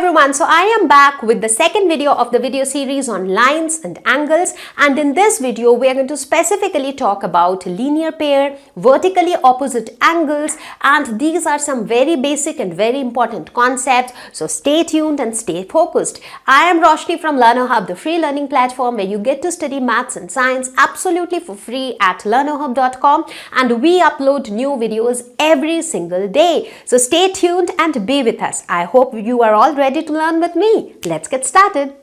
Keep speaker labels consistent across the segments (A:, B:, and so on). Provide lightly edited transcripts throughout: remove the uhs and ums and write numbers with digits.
A: everyone, so I am back with the second video of the video series on lines and angles, and in this video we are going to specifically talk about linear pair, vertically opposite angles, and these are some very basic and very important concepts, so stay tuned and stay focused. I am Roshni from Learner Hub, the free learning platform where you get to study maths and science absolutely for free at learnerhub.com, and we upload new videos every single day, so stay tuned and be with us. I hope you are all ready to learn with me. Let's get started.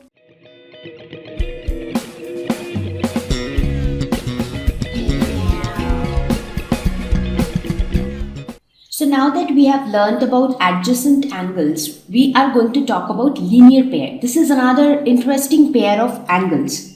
B: So now that we have learned about adjacent angles, we are going to talk about linear pair. This is another interesting pair of angles.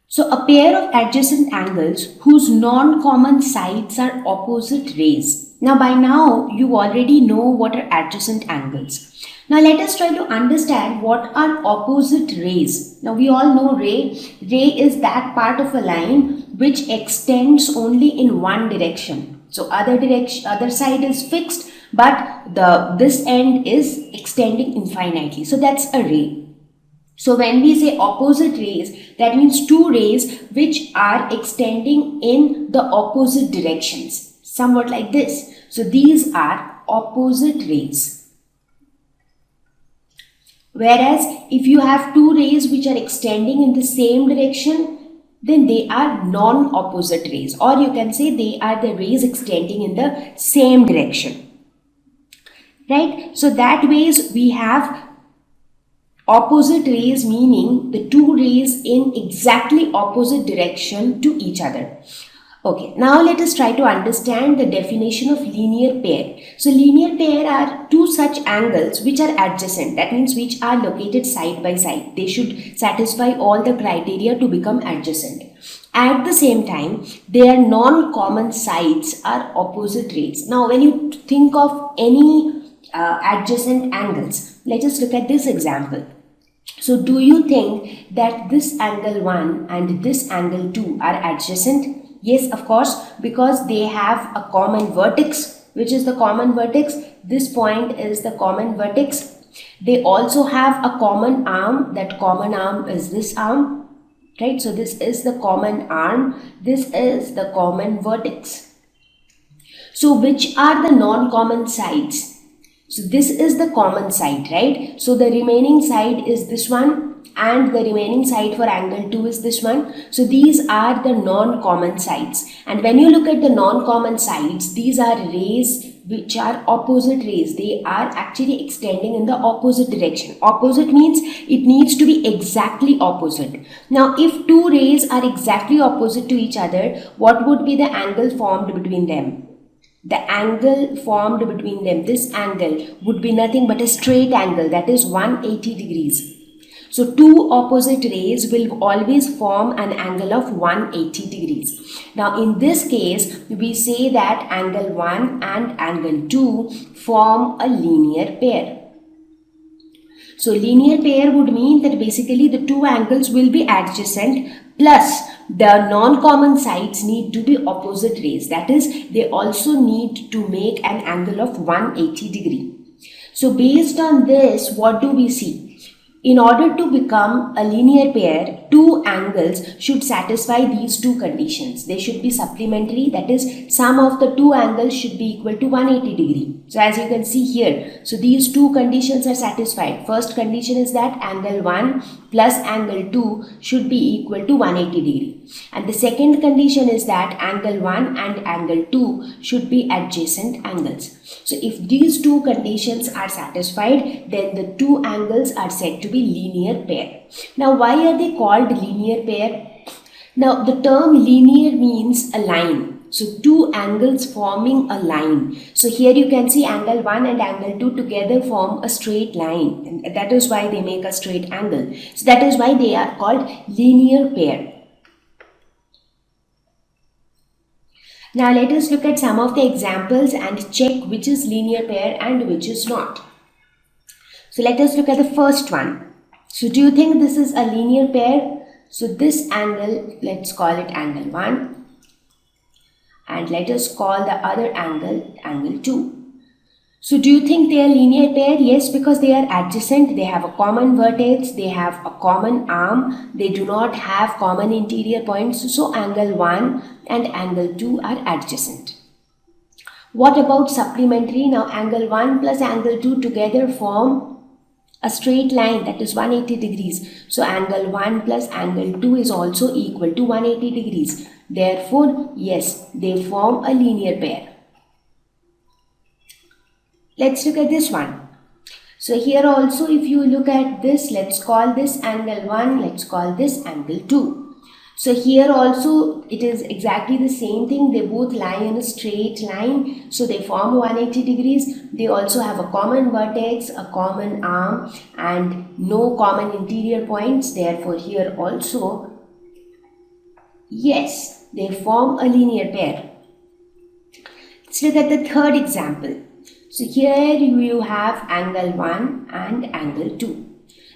B: So a pair of adjacent angles whose non-common sides are opposite rays. Now by now you already know what are adjacent angles. Now let us try to understand what are opposite rays. Now we all know ray. Ray is that part of a line which extends only in one direction. So other side is fixed, but this end is extending infinitely. So that's a ray. So when we say opposite rays, that means two rays which are extending in the opposite directions, somewhat like this. So these are opposite rays. Whereas if you have two rays which are extending in the same direction, then they are non-opposite rays, or you can say they are the rays extending in the same direction. Right? So that ways we have opposite rays, meaning the two rays in exactly opposite direction to each other. Okay, now let us try to understand the definition of linear pair. So linear pair are two such angles which are adjacent, that means which are located side by side. They should satisfy all the criteria to become adjacent. At the same time, their non-common sides are opposite rays. Now when you think of any adjacent angles, let us look at this example. So do you think that this angle 1 and this angle 2 are adjacent? Yes, of course, because they have a common vertex. Which is the common vertex? This point is the common vertex. They also have a common arm. That common arm is this arm. Right? So this is the common arm. This is the common vertex. So which are the non-common sides? So this is the common side, right? So the remaining side is this one, and the remaining side for angle 2 is this one. So these are the non-common sides. And when you look at the non-common sides, these are rays which are opposite rays. They are actually extending in the opposite direction. Opposite means it needs to be exactly opposite. Now if two rays are exactly opposite to each other, what would be the angle formed between them? The angle formed between them, this angle, would be nothing but a straight angle, that is 180 degrees. So two opposite rays will always form an angle of 180 degrees. Now in this case, we say that angle 1 and angle 2 form a linear pair. So linear pair would mean that basically the two angles will be adjacent, plus the non-common sides need to be opposite rays. That is, they also need to make an angle of 180 degree. So based on this, what do we see? In order to become a linear pair, two angles should satisfy these two conditions. They should be supplementary, that is, sum of the two angles should be equal to 180 degree. So as you can see here, so these two conditions are satisfied. First condition is that angle 1 plus angle 2 should be equal to 180 degree. And the second condition is that angle 1 and angle 2 should be adjacent angles. So if these two conditions are satisfied, then the two angles are said to be linear pair. Now why are they called linear pair? Now the term linear means a line. So two angles forming a line. So here you can see angle 1 and angle 2 together form a straight line, and that is why they make a straight angle. So that is why they are called linear pair. Now let us look at some of the examples and check which is linear pair and which is not. So let us look at the first one. So do you think this is a linear pair? So this angle, let's call it angle 1, and let us call the other angle, angle 2. So do you think they are linear pair? Yes, because they are adjacent, they have a common vertex, they have a common arm, they do not have common interior points. So angle 1 and angle 2 are adjacent. What about supplementary? Now angle 1 plus angle 2 together form a straight line, that is 180 degrees. So angle 1 plus angle 2 is also equal to 180 degrees. Therefore, yes, they form a linear pair. Let's look at this one. So here also, if you look at this, let's call this angle 1, let's call this angle 2. So here also it is exactly the same thing. They both lie in a straight line. So they form 180 degrees. They also have a common vertex, a common arm, and no common interior points. Therefore here also, yes, they form a linear pair. Let's look at the third example. So here you have angle 1 and angle 2.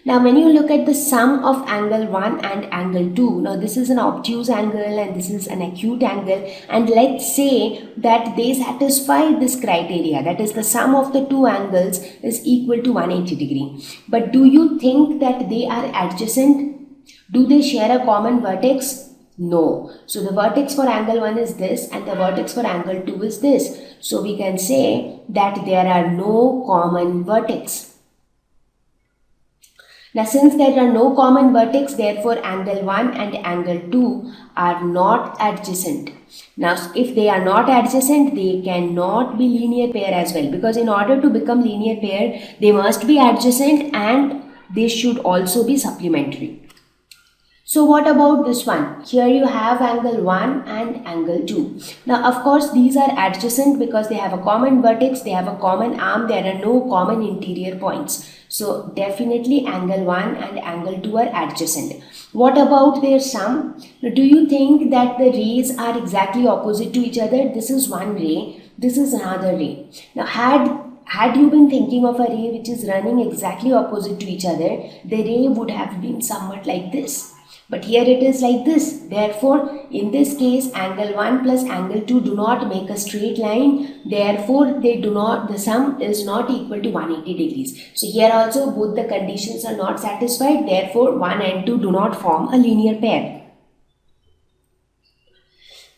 B: Now when you look at the sum of angle 1 and angle 2, now this is an obtuse angle and this is an acute angle, and let's say that they satisfy this criteria, that is the sum of the two angles is equal to 180 degree. But do you think that they are adjacent? Do they share a common vertex? No. So the vertex for angle 1 is this and the vertex for angle 2 is this. So we can say that there are no common vertex. Now since there are no common vertex, therefore angle 1 and angle 2 are not adjacent. Now if they are not adjacent, they cannot be linear pair as well, because in order to become linear pair, they must be adjacent and they should also be supplementary. So what about this one? Here you have angle 1 and angle 2. Now of course these are adjacent because they have a common vertex, they have a common arm, there are no common interior points. So definitely angle 1 and angle 2 are adjacent. What about their sum? Now, do you think that the rays are exactly opposite to each other? This is one ray, this is another ray. Now had you been thinking of a ray which is running exactly opposite to each other, the ray would have been somewhat like this. But here it is like this. Therefore, in this case, angle 1 plus angle 2 do not make a straight line. Therefore, the sum is not equal to 180 degrees. So here also both the conditions are not satisfied. Therefore, 1 and 2 do not form a linear pair.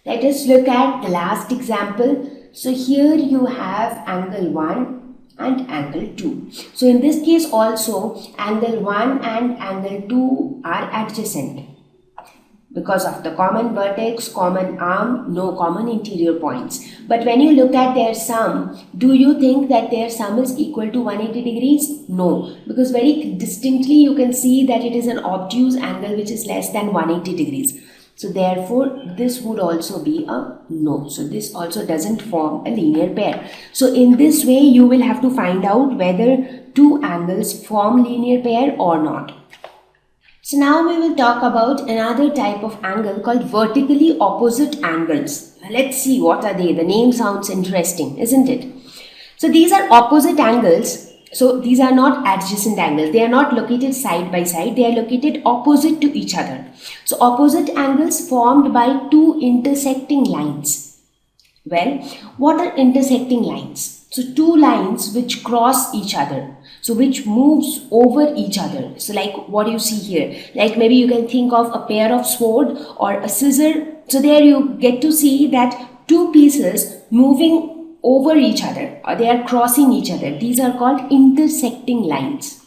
B: Let us look at the last example. So here you have angle 1 and angle 2. So in this case also angle 1 and angle 2 are adjacent because of the common vertex, common arm, no common interior points. But when you look at their sum, do you think that their sum is equal to 180 degrees? No, because very distinctly you can see that it is an obtuse angle which is less than 180 degrees. So therefore, this would also be a no. So this also doesn't form a linear pair. So in this way, you will have to find out whether two angles form linear pair or not. So now we will talk about another type of angle called vertically opposite angles. Let's see what are they. The name sounds interesting, isn't it? So these are opposite angles. So these are not adjacent angles. They are not located side by side. They are located opposite to each other. So opposite angles formed by two intersecting lines. Well, what are intersecting lines? So two lines which cross each other. So which moves over each other. So like what you see here. Like maybe you can think of a pair of sword or a scissor. So there you get to see that two pieces moving over each other, or they are crossing each other. These are called intersecting lines.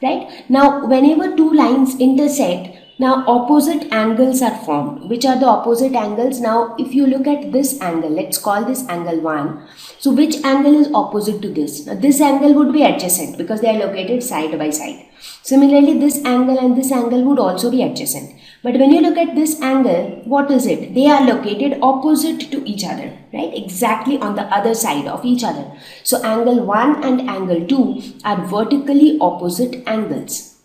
B: Right? Now, whenever two lines intersect, now opposite angles are formed. Which are the opposite angles? Now, if you look at this angle, let's call this angle 1. So, which angle is opposite to this? Now, this angle would be adjacent because they are located side by side. Similarly, this angle and this angle would also be adjacent. But when you look at this angle, what is it? They are located opposite to each other, right? Exactly on the other side of each other. So angle 1 and angle 2 are vertically opposite angles.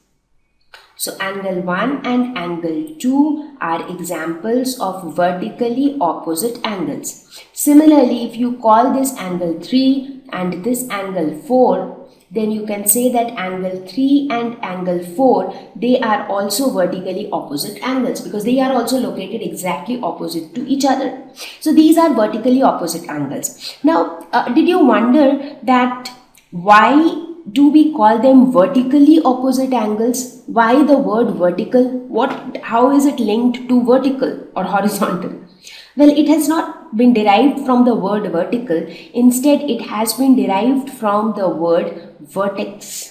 B: So angle 1 and angle 2 are examples of vertically opposite angles. Similarly, if you call this angle 3 and this angle 4, then you can say that angle 3 and angle 4, they are also vertically opposite angles because they are also located exactly opposite to each other. So these are vertically opposite angles. Now, did you wonder that why do we call them vertically opposite angles? Why the word vertical? How is it linked to vertical or horizontal? Well, it has not been derived from the word vertical. Instead, it has been derived from the word vertex.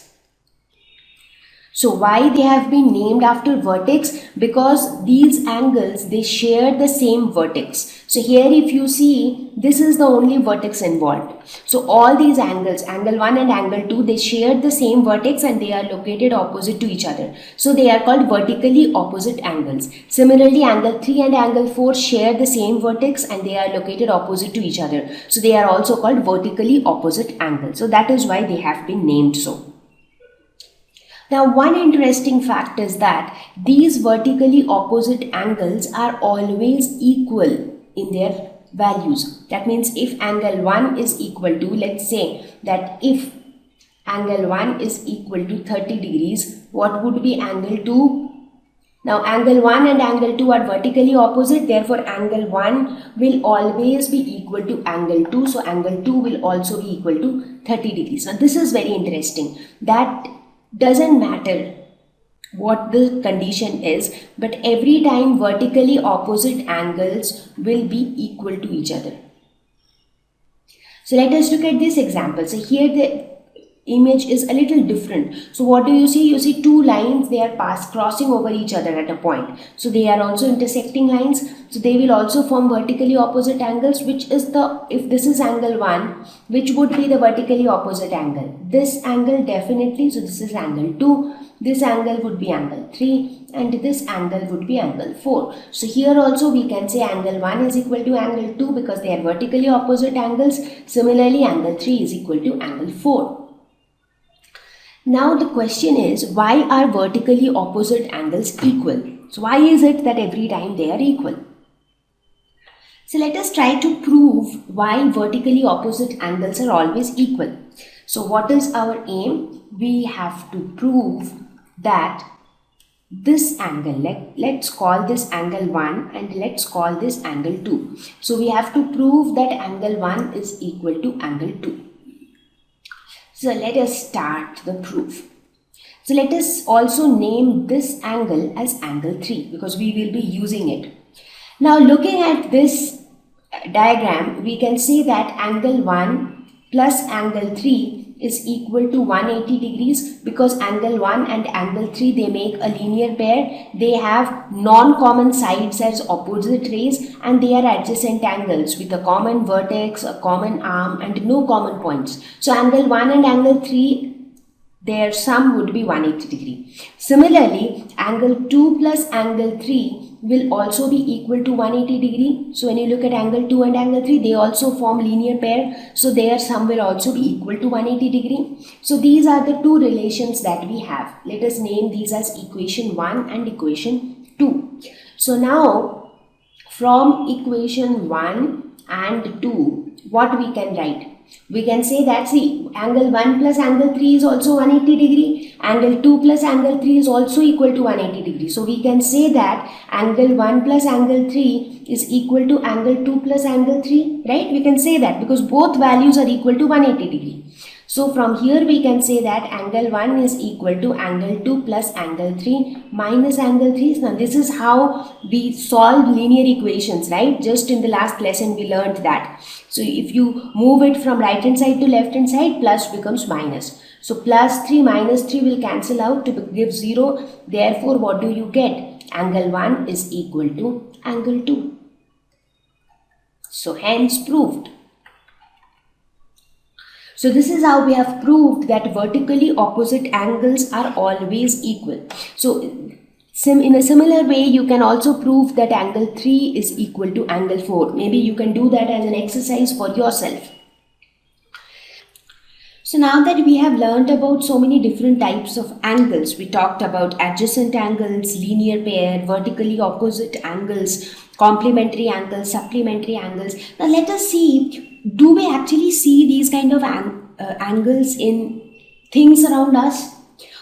B: So why they have been named after vertex? Because these angles, they share the same vertex. So here if you see, this is the only vertex involved. So all these angles, angle 1 and angle 2, they share the same vertex and they are located opposite to each other. So they are called vertically opposite angles. Similarly, angle 3 and angle 4 share the same vertex and they are located opposite to each other. So they are also called vertically opposite angles. So that is why they have been named so. Now, one interesting fact is that these vertically opposite angles are always equal in their values. That means if angle 1 is equal to, let's say that if angle 1 is equal to 30 degrees, what would be angle 2? Now, angle 1 and angle 2 are vertically opposite, therefore angle 1 will always be equal to angle 2. So, angle 2 will also be equal to 30 degrees. Now, this is very interesting. That doesn't matter what the condition is, but every time vertically opposite angles will be equal to each other. So let us look at this example. So here the image is a little different. So what do you see? You see two lines, they are crossing over each other at a point. So they are also intersecting lines. So they will also form vertically opposite angles, which is if this is angle 1, which would be the vertically opposite angle? This angle definitely, so this is angle 2, this angle would be angle 3 and this angle would be angle 4. So here also we can say angle 1 is equal to angle 2 because they are vertically opposite angles. Similarly, angle 3 is equal to angle 4. Now the question is, why are vertically opposite angles equal? So why is it that every time they are equal? So let us try to prove why vertically opposite angles are always equal. So what is our aim? We have to prove that this angle, let's call this angle 1 and let's call this angle 2. So we have to prove that angle 1 is equal to angle 2. So let us start the proof. So let us also name this angle as angle 3 because we will be using it. Now looking at this diagram, we can say that angle 1 plus angle 3 is equal to 180 degrees because angle 1 and angle 3, they make a linear pair. They have non-common sides as opposite rays and they are adjacent angles with a common vertex, a common arm and no common points. So angle 1 and angle 3, their sum would be 180 degree. Similarly, angle 2 plus angle 3 will also be equal to 180 degree. So when you look at angle 2 and angle 3, they also form linear pair. So their sum will also be equal to 180 degree. So these are the two relations that we have. Let us name these as equation 1 and equation 2. So now from equation 1 and 2, what we can write? We can say that, see, angle 1 plus angle 3 is also 180 degree. Angle 2 plus angle 3 is also equal to 180 degree. So we can say that angle 1 plus angle 3 is equal to angle 2 plus angle 3, right? We can say that because both values are equal to 180 degree. So from here we can say that angle 1 is equal to angle 2 plus angle 3 minus angle 3. Now this is how we solve linear equations, right? Just in the last lesson we learned that. So if you move it from right hand side to left hand side, plus becomes minus. So plus 3 minus 3 will cancel out to give 0. Therefore what do you get? Angle 1 is equal to angle 2. So hence proved. So this is how we have proved that vertically opposite angles are always equal. So in a similar way, you can also prove that angle 3 is equal to angle 4. Maybe you can do that as an exercise for yourself. So now that we have learned about so many different types of angles, we talked about adjacent angles, linear pair, vertically opposite angles, complementary angles, supplementary angles. Now let us see, do we actually see these kind of angles in things around us?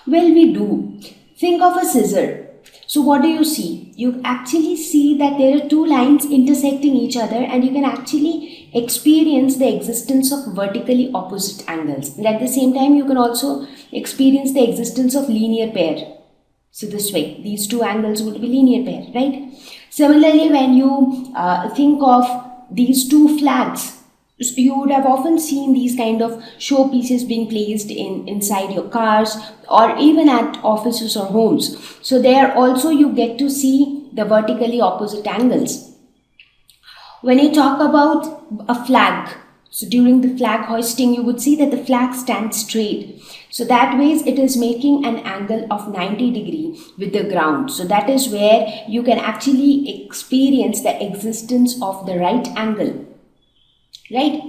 B: Well, we do. Think of a scissor. So what do you see? You actually see that there are two lines intersecting each other, and you can actually experience the existence of vertically opposite angles. And at the same time, you can also experience the existence of linear pair. So this way, these two angles would be linear pair, right? Similarly, when you think of these two flags, you would have often seen these kind of showpieces being placed inside your cars or even at offices or homes. So there also you get to see the vertically opposite angles. When you talk about a flag, so during the flag hoisting, you would see that the flag stands straight. So that way it is making an angle of 90 degree with the ground. So that is where you can actually experience the existence of the right angle. Right?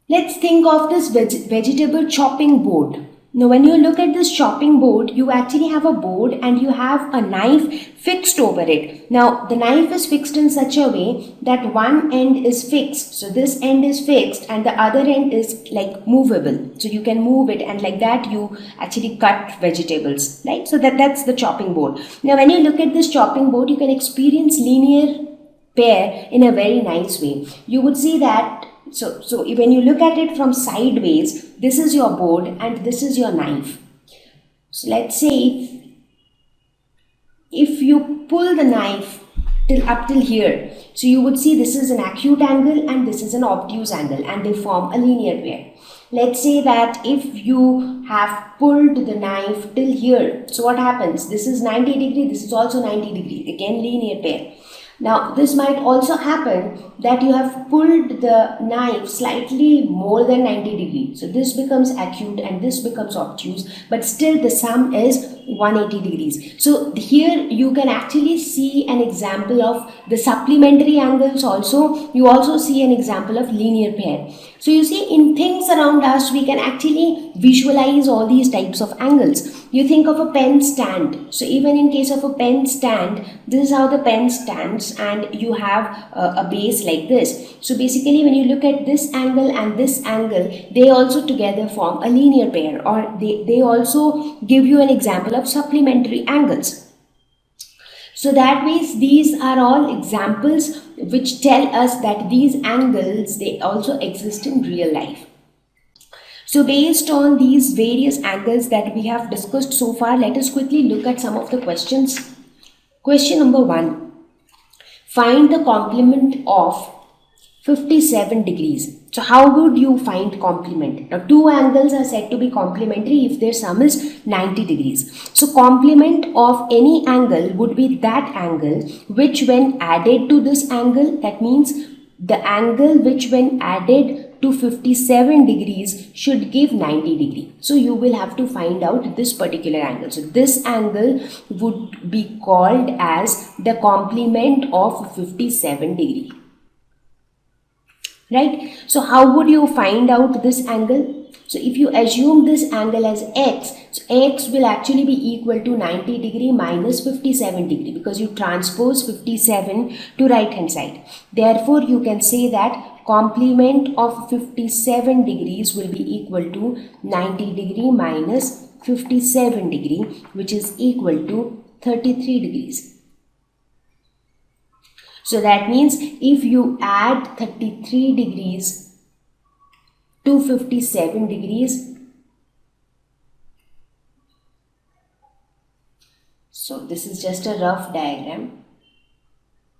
B: Let's think of this vegetable chopping board. Now, when you look at this chopping board, you actually have a board and you have a knife fixed over it. Now, the knife is fixed in such a way that one end is fixed. So, this end is fixed and the other end is like movable. So, you can move it, and like that you actually cut vegetables, right? So, that's the chopping board. Now, when you look at this chopping board, you can experience linear pair in a very nice way. You would see that so when you look at it from sideways, this is your board and this is your knife. So let's say if you pull the knife up till here, so you would see this is an acute angle and this is an obtuse angle, and they form a linear pair. Let's say that if you have pulled the knife till here, so what happens? This is 90 degree, this is also 90 degree, again linear pair. Now, this might also happen that you have pulled the knife slightly more than 90 degrees. So, this becomes acute and this becomes obtuse, but still the sum is 180 degrees. So, here you can actually see an example of the supplementary angles also. You also see an example of linear pair. So, you see, in things around us, we can actually visualize all these types of angles. You think of a pen stand. So, even in case of a pen stand, this is how the pen stands, and you have a base like this. So basically, when you look at this angle and this angle, they also together form a linear pair, or they also give you an example of supplementary angles. So that means these are all examples which tell us that these angles, they also exist in real life. So based on these various angles that we have discussed so far, let us quickly look at some of the questions. Question number 1. Find the complement of 57 degrees. So how would you find complement? Now, two angles are said to be complementary if their sum is 90 degrees. So complement of any angle would be that angle which when added to this angle, that means the angle which when added to 57 degrees should give 90 degree. So you will have to find out this particular angle. So this angle would be called as the complement of 57 degree. Right? So how would you find out this angle? So if you assume this angle as x, so x will actually be equal to 90 degree minus 57 degree, because you transpose 57 to right hand side. Therefore, you can say that complement of 57 degrees will be equal to 90 degree minus 57 degree, which is equal to 33 degrees. So that means if you add 33 degrees to 57 degrees, so this is just a rough diagram.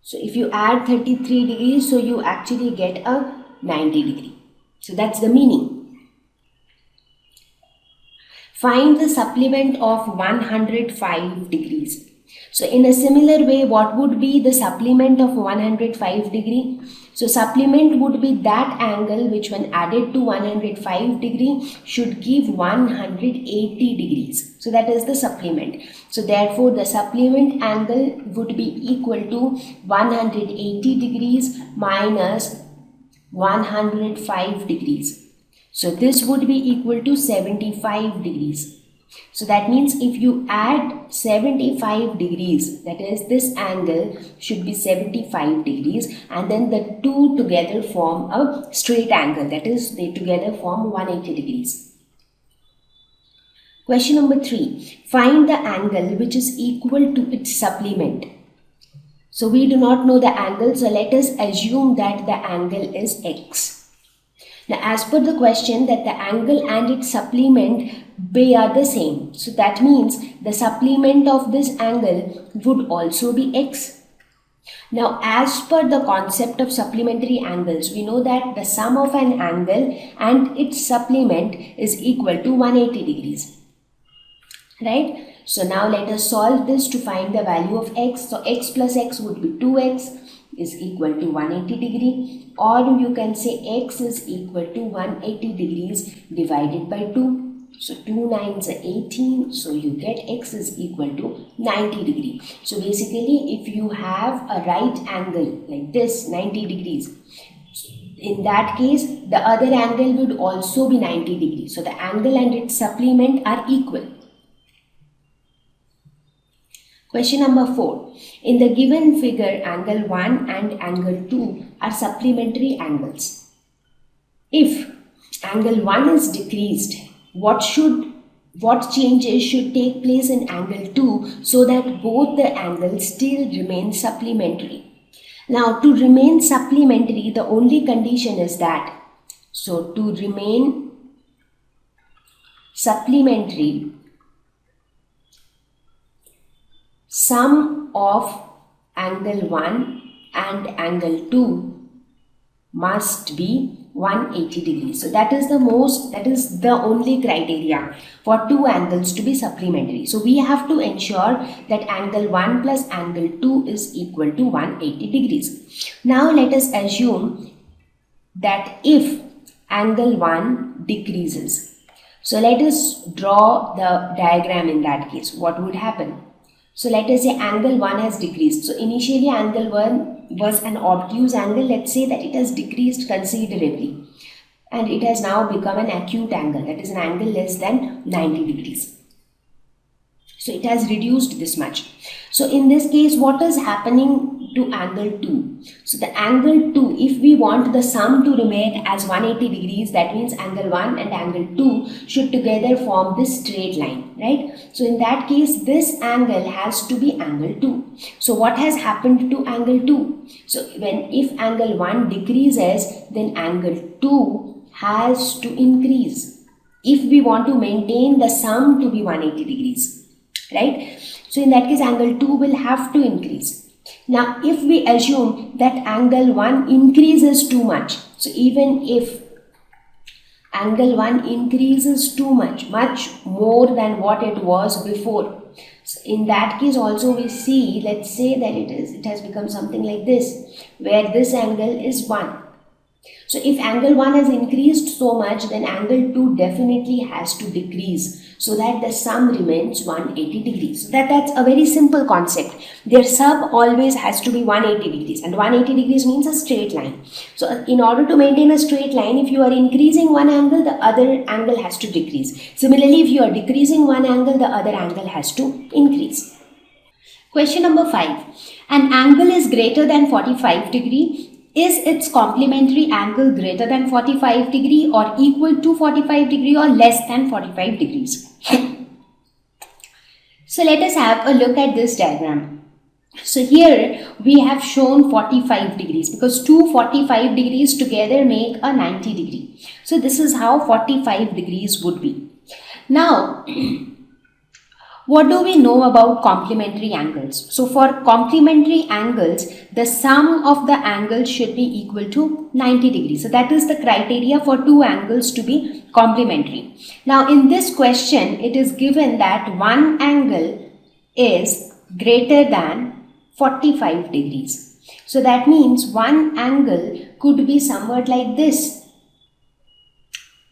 B: So if you add 33 degrees, so you actually get a 90 degree. So that's the meaning. Find the supplement of 105 degrees. So in a similar way, what would be the supplement of 105 degree? So supplement would be that angle which when added to 105 degree should give 180 degrees. So that is the supplement. So therefore the supplement angle would be equal to 180 degrees minus 105 degrees. So this would be equal to 75 degrees. So that means if you add 75 degrees, that is this angle should be 75 degrees, and then the two together form a straight angle, that is they together form 180 degrees. Question number 3. Find the angle which is equal to its supplement. So we do not know the angle, so let us assume that the angle is x. Now as per the question that the angle and its supplement they are the same. So that means the supplement of this angle would also be x. Now as per the concept of supplementary angles, we know that the sum of an angle and its supplement is equal to 180 degrees. Right? So now let us solve this to find the value of x. So x plus x would be 2x is equal to 180 degree, or you can say x is equal to 180 degrees divided by 2. So 2 9s are 18, so you get x is equal to 90 degree. So basically if you have a right angle like this 90 degrees, in that case the other angle would also be 90 degrees. So the angle and its supplement are equal. Question number 4. In the given figure, angle 1 and angle 2 are supplementary angles. If angle 1 is decreased, what changes should take place in angle 2 so that both the angles still remain supplementary? Now to remain supplementary, the only condition is that, so to remain supplementary, sum of angle 1 and angle 2 must be 180 degrees. So that is the only criteria for two angles to be supplementary. So we have to ensure that angle 1 plus angle 2 is equal to 180 degrees. Now let us assume that if angle 1 decreases. So let us draw the diagram in that case. What would happen? So let us say angle 1 has decreased. So initially angle 1 was an obtuse angle. Let's say that it has decreased considerably and it has now become an acute angle, that is an angle less than 90 degrees. So it has reduced this much. So in this case, what is happening to angle 2? So the angle 2, if we want the sum to remain as 180 degrees, that means angle 1 and angle 2 should together form this straight line, right? So in that case, this angle has to be angle 2. So what has happened to angle 2? So if angle 1 decreases, then angle 2 has to increase if we want to maintain the sum to be 180 degrees. Right? So in that case, angle 2 will have to increase. Now, if we assume that angle 1 increases too much, so even if angle 1 increases too much more than what it was before, so in that case also we see, let's say that it has become something like this, where this angle is 1. So if angle 1 has increased so much, then angle 2 definitely has to decrease so that the sum remains 180 degrees. So that's a very simple concept. Their sum always has to be 180 degrees, and 180 degrees means a straight line. So in order to maintain a straight line, if you are increasing one angle, the other angle has to decrease. Similarly, if you are decreasing one angle, the other angle has to increase. Question number 5. An angle is greater than 45 degree. Is its complementary angle greater than 45 degree or equal to 45 degree or less than 45 degrees? So let us have a look at this diagram. So here we have shown 45 degrees because two 45 degrees together make a 90 degree. So this is how 45 degrees would be. Now, what do we know about complementary angles? So for complementary angles, the sum of the angles should be equal to 90 degrees. So that is the criteria for two angles to be complementary. Now in this question, it is given that one angle is greater than 45 degrees. So that means one angle could be somewhat like this,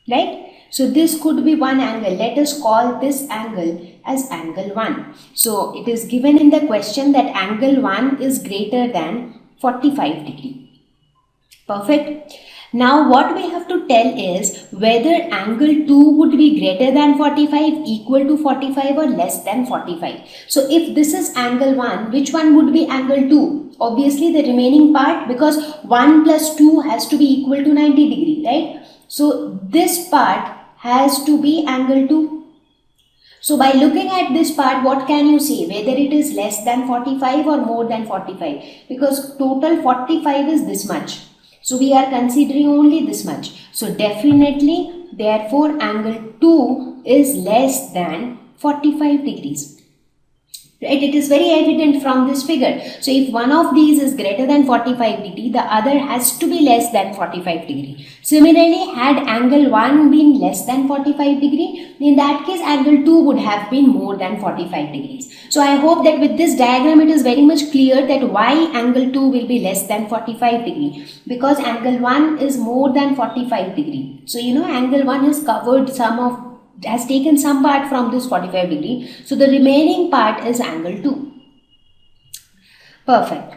B: right? So this could be one angle. Let us call this angle as angle 1. So it is given in the question that angle 1 is greater than 45 degree. Perfect. Now what we have to tell is whether angle 2 would be greater than 45, equal to 45 or less than 45. So if this is angle 1, which one would be angle 2? Obviously the remaining part, because 1 plus 2 has to be equal to 90 degree, right? So this part has to be angle 2. So by looking at this part, what can you say? Whether it is less than 45 or more than 45? Because total 45 is this much. So we are considering only this much. So definitely, therefore, angle 2 is less than 45 degrees. Right? It is very evident from this figure. So if one of these is greater than 45 degree, the other has to be less than 45 degree. Similarly, had angle 1 been less than 45 degree, in that case angle 2 would have been more than 45 degrees. So I hope that with this diagram it is very much clear that why angle 2 will be less than 45 degree. Because angle 1 is more than 45 degree. So angle 1 has covered has taken some part from this 45 degree. So the remaining part is angle 2. Perfect.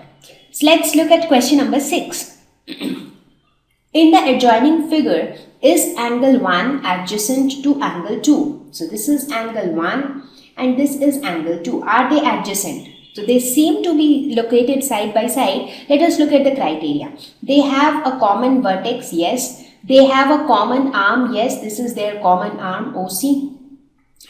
B: So let's look at question number 6. In the adjoining figure, is angle 1 adjacent to angle 2? So this is angle 1 and this is angle 2. Are they adjacent? So they seem to be located side by side. Let us look at the criteria. They have a common vertex, yes. They have a common arm, yes, this is their common arm, OC,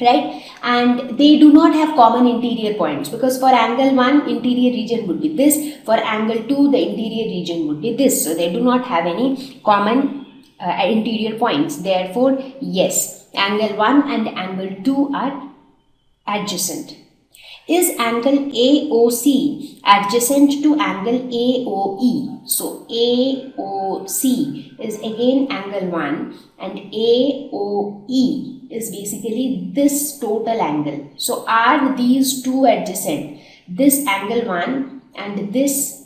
B: right? And they do not have common interior points, because for angle 1, interior region would be this, for angle 2, the interior region would be this. So they do not have any common interior points. Therefore, yes, angle 1 and angle 2 are adjacent. Is angle AOC adjacent to angle AOE? So AOC is again angle 1 and AOE is basically this total angle. So are these two adjacent? This angle 1 and this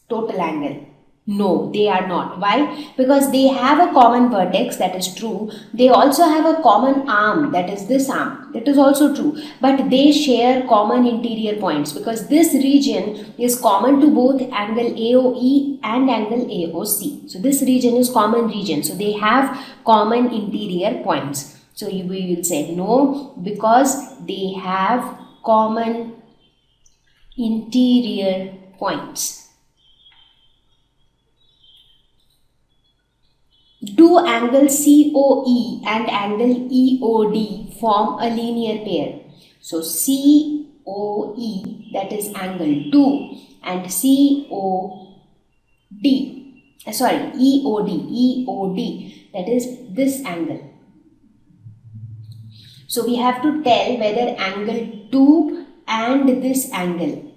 B: total angle? No, they are not. Why? Because they have a common vertex, that is true. They also have a common arm, that is this arm, that is also true. But they share common interior points, because this region is common to both angle AOE and angle AOC. So this region is common region. So they have common interior points. So we will say no, because they have common interior points. Do angle COE and angle EOD form a linear pair? So COE, that is angle 2, and EOD, that is this angle. So we have to tell whether angle 2 and this angle.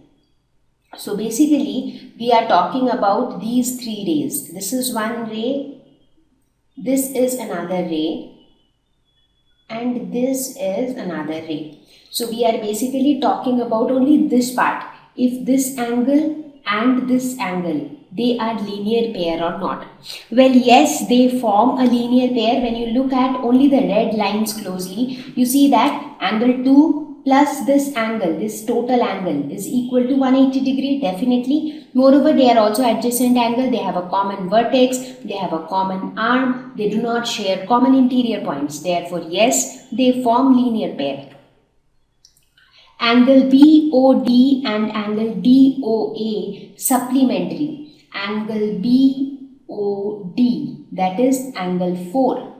B: So basically we are talking about these three rays. This is one ray, this is another ray, and this is another ray. So we are basically talking about only this part. If this angle and this angle, they are linear pair or not? Well, yes, they form a linear pair. When you look at only the red lines closely, you see that angle 2 plus this angle, this total angle, is equal to 180 degree, definitely. Moreover, they are also adjacent angle. They have a common vertex, they have a common arm, they do not share common interior points. Therefore, yes, they form linear pair. Angle BOD and angle DOA supplementary. Angle BOD, that is angle 4,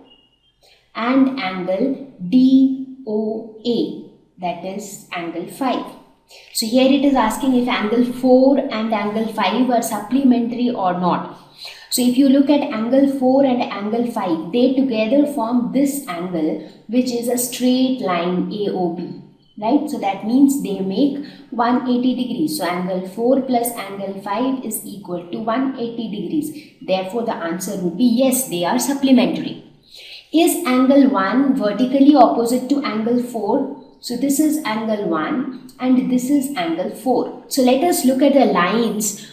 B: and angle DOA, that is angle 5. So here it is asking if angle 4 and angle 5 are supplementary or not. So if you look at angle 4 and angle 5, they together form this angle, which is a straight line AOB, right? So that means they make 180 degrees. So angle 4 plus angle 5 is equal to 180 degrees. Therefore the answer would be yes, they are supplementary. Is angle 1 vertically opposite to angle 4? So this is angle 1 and this is angle 4. So let us look at the lines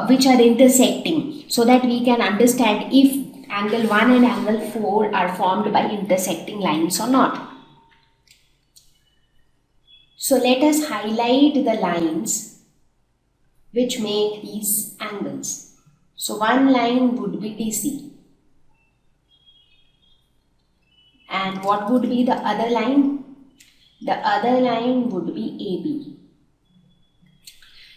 B: which are intersecting, so that we can understand if angle 1 and angle 4 are formed by intersecting lines or not. So let us highlight the lines which make these angles. So one line would be DC. And what would be the other line? The other line would be AB.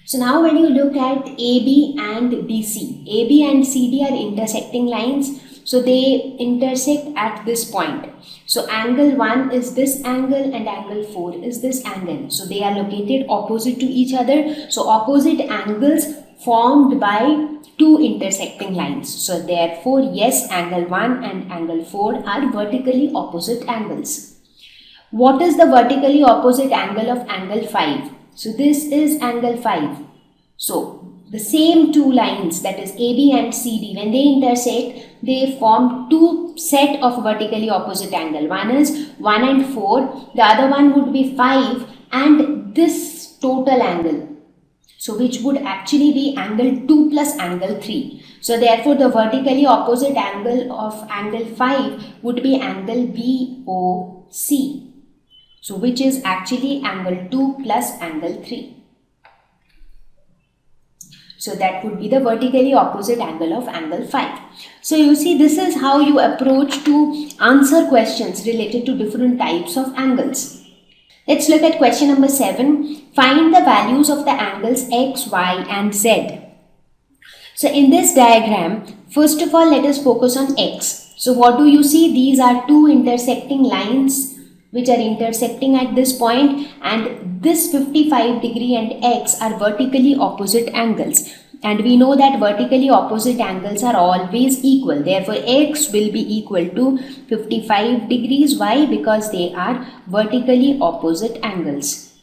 B: So now when you look at AB and DC, AB and CD are intersecting lines. So they intersect at this point. So angle 1 is this angle and angle 4 is this angle. So they are located opposite to each other. So opposite angles formed by two intersecting lines. So therefore, yes, angle 1 and angle 4 are vertically opposite angles. What is the vertically opposite angle of angle 5? So this is angle 5. So the same two lines, that is AB and CD, when they intersect, they form two set of vertically opposite angle. One is 1 and 4, the other one would be 5 and this total angle. So which would actually be angle 2 plus angle 3. So therefore the vertically opposite angle of angle 5 would be angle BOC. So which is actually angle 2 plus angle 3. So that would be the vertically opposite angle of angle 5. So you see, this is how you approach to answer questions related to different types of angles. Let's look at question number 7. Find the values of the angles X, Y and Z. So in this diagram, first of all, let us focus on X. So what do you see? These are two intersecting lines which are intersecting at this point, and this 55 degree and X are vertically opposite angles. And we know that vertically opposite angles are always equal. Therefore, X will be equal to 55 degrees. Why? Because they are vertically opposite angles.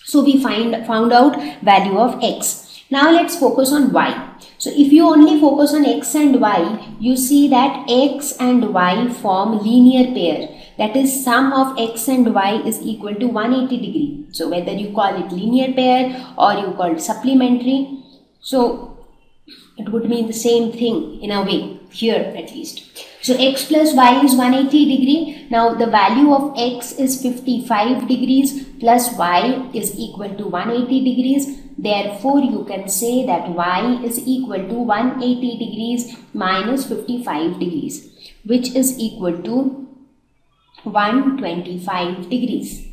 B: So we found out value of X. Now let's focus on Y. So if you only focus on X and Y, you see that X and Y form linear pair. That is, sum of X and Y is equal to 180 degree. So whether you call it linear pair or you call it supplementary, so it would mean the same thing in a way, here at least. So X plus Y is 180 degree. Now the value of X is 55 degrees plus Y is equal to 180 degrees. Therefore, you can say that Y is equal to 180 degrees minus 55 degrees, which is equal to 125 degrees.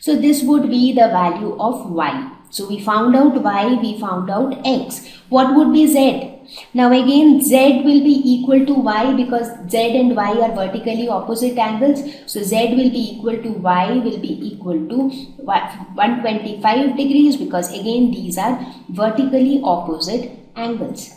B: So this would be the value of Y. So we found out Y, we found out X. What would be Z? Now again, Z will be equal to Y because Z and Y are vertically opposite angles. So Z will be equal to Y will be equal to 125 degrees because again these are vertically opposite angles.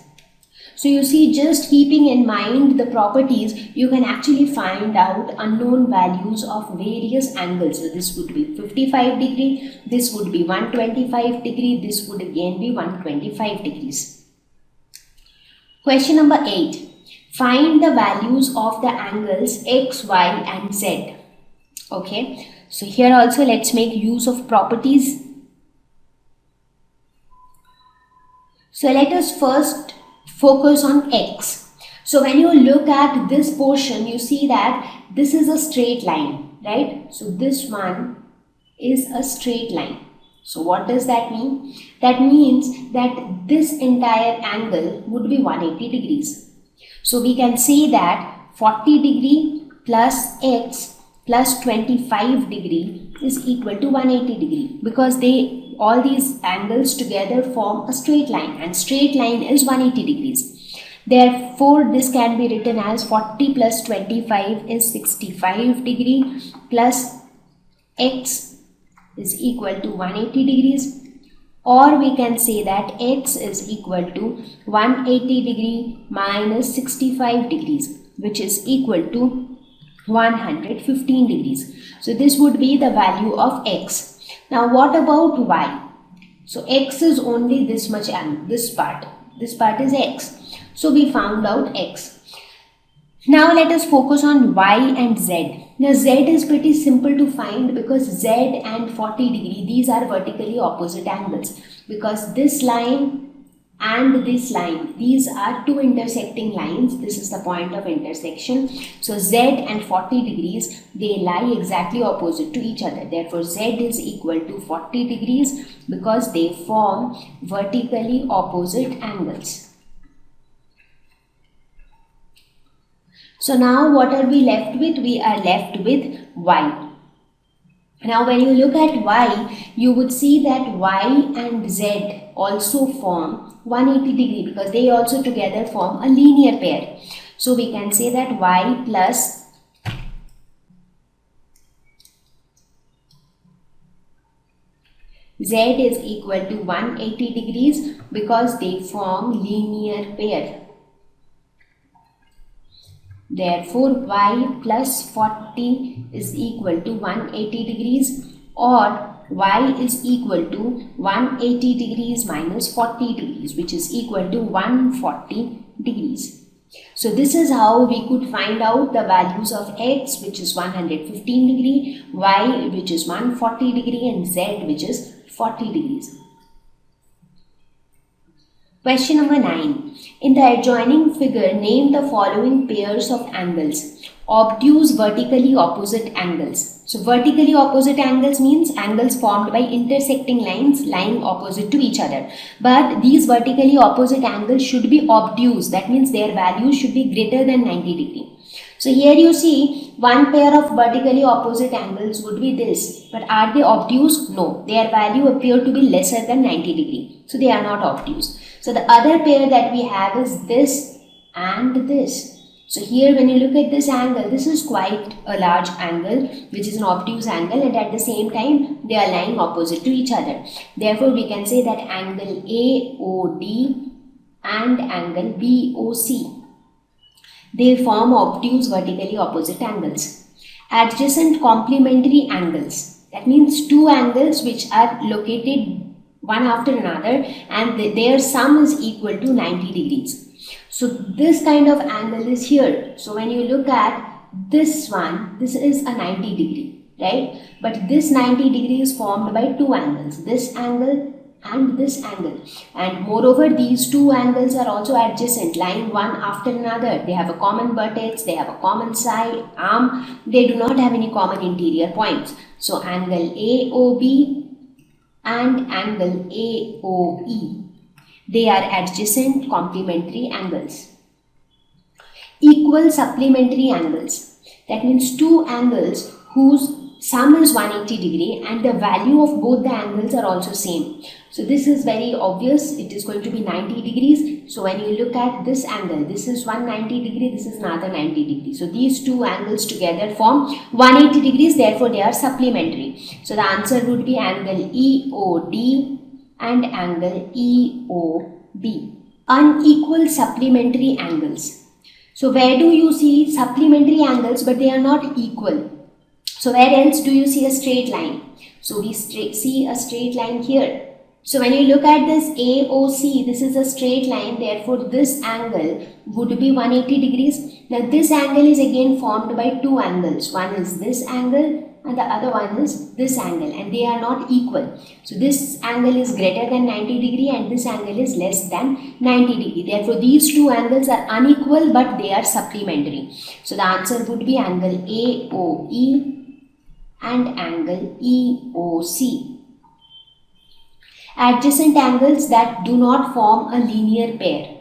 B: So you see, just keeping in mind the properties, you can actually find out unknown values of various angles. So this would be 55 degree, this would be 125 degree, this would again be 125 degrees. Question number 8. Find the values of the angles X, Y and Z. Okay, so here also let's make use of properties. So let us first focus on X. So when you look at this portion, you see that this is a straight line, right? So this one is a straight line. So what does that mean? That means that this entire angle would be 180 degrees. So we can say that 40 degree plus X plus 25 degree is equal to 180 degree because all these angles together form a straight line and straight line is 180 degrees. Therefore, this can be written as 40 plus 25 is 65 degree plus X is equal to 180 degrees, or we can say that X is equal to 180 degree minus 65 degrees, which is equal to 115 degrees. So this would be the value of X. Now what about Y? So X is only this much angle, this part is X. So we found out X. Now let us focus on Y and Z. Now Z is pretty simple to find because Z and 40 degree, these are vertically opposite angles because this line and this line, these are two intersecting lines. This is the point of intersection. So Z and 40 degrees, they lie exactly opposite to each other. Therefore, Z is equal to 40 degrees because they form vertically opposite angles. So now what are we left with? We are left with Y. Now when you look at Y, you would see that Y and Z also form 180 degree because they also together form a linear pair. So we can say that y plus z is equal to 180 degrees because they form linear pair. Therefore, y plus 40 is equal to 180 degrees, or y is equal to 180 degrees minus 40 degrees, which is equal to 140 degrees. So this is how we could find out the values of x, which is 115 degree, y, which is 140 degree, and z, which is 40 degrees. Question number 9. In the adjoining figure, name the following pairs of angles. Obtuse vertically opposite angles. So vertically opposite angles means angles formed by intersecting lines lying opposite to each other. But these vertically opposite angles should be obtuse. That means their value should be greater than 90 degree. So here you see one pair of vertically opposite angles would be this. But are they obtuse? No. Their value appear to be lesser than 90 degree. So they are not obtuse. So the other pair that we have is this and this. So here when you look at this angle, this is quite a large angle, which is an obtuse angle, and at the same time they are lying opposite to each other. Therefore we can say that angle AOD and angle BOC, they form obtuse vertically opposite angles. Adjacent complementary angles, that means two angles which are located one after another and their sum is equal to 90 degrees. So this kind of angle is here. So when you look at this one, this is a 90 degree, right? But this 90 degree is formed by two angles, this angle and this angle. And moreover, these two angles are also adjacent, lying one after another. They have a common vertex, they have a common side, arm. They do not have any common interior points. So angle AOB and angle AOE, they are adjacent complementary angles. Equal supplementary angles, that means two angles whose sum is 180 degree and the value of both the angles are also same. So this is very obvious, it is going to be 90 degrees. So when you look at this angle, this is 190 degree, this is another 90 degree. So these two angles together form 180 degrees, therefore they are supplementary. So the answer would be angle EOD and angle EOB. Unequal supplementary angles. So where do you see supplementary angles but they are not equal? So where else do you see a straight line? So we see a straight line here. So when you look at this AOC, this is a straight line, therefore this angle would be 180 degrees. Now this angle is again formed by two angles. One is this angle and the other one is this angle, and they are not equal. So this angle is greater than 90 degree and this angle is less than 90 degree. Therefore these two angles are unequal but they are supplementary. So the answer would be angle AOE and angle EOC. Adjacent angles that do not form a linear pair.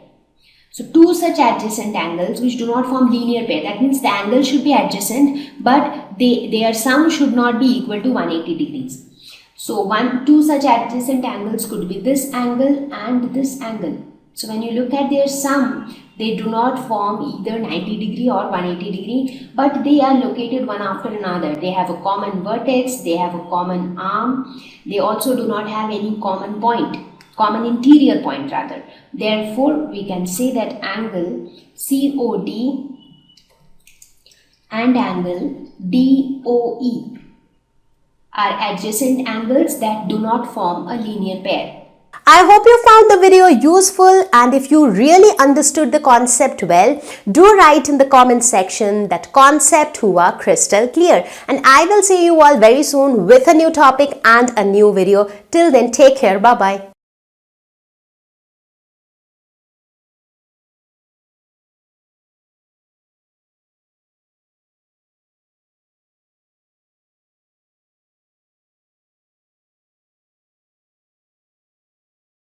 B: So two such adjacent angles which do not form linear pair, that means the angle should be adjacent but their sum should not be equal to 180 degrees. So two such adjacent angles could be this angle and this angle. So when you look at their sum, they do not form either 90 degree or 180 degree, but they are located one after another. They have a common vertex, they have a common arm, they also do not have any common point, common interior point rather. Therefore, we can say that angle COD and angle DOE are adjacent angles that do not form a linear pair.
A: I hope you found the video useful, and if you really understood the concept well, do write in the comment section that concept hua crystal clear. And I will see you all very soon with a new topic and a new video. Till then, take care. Bye-bye.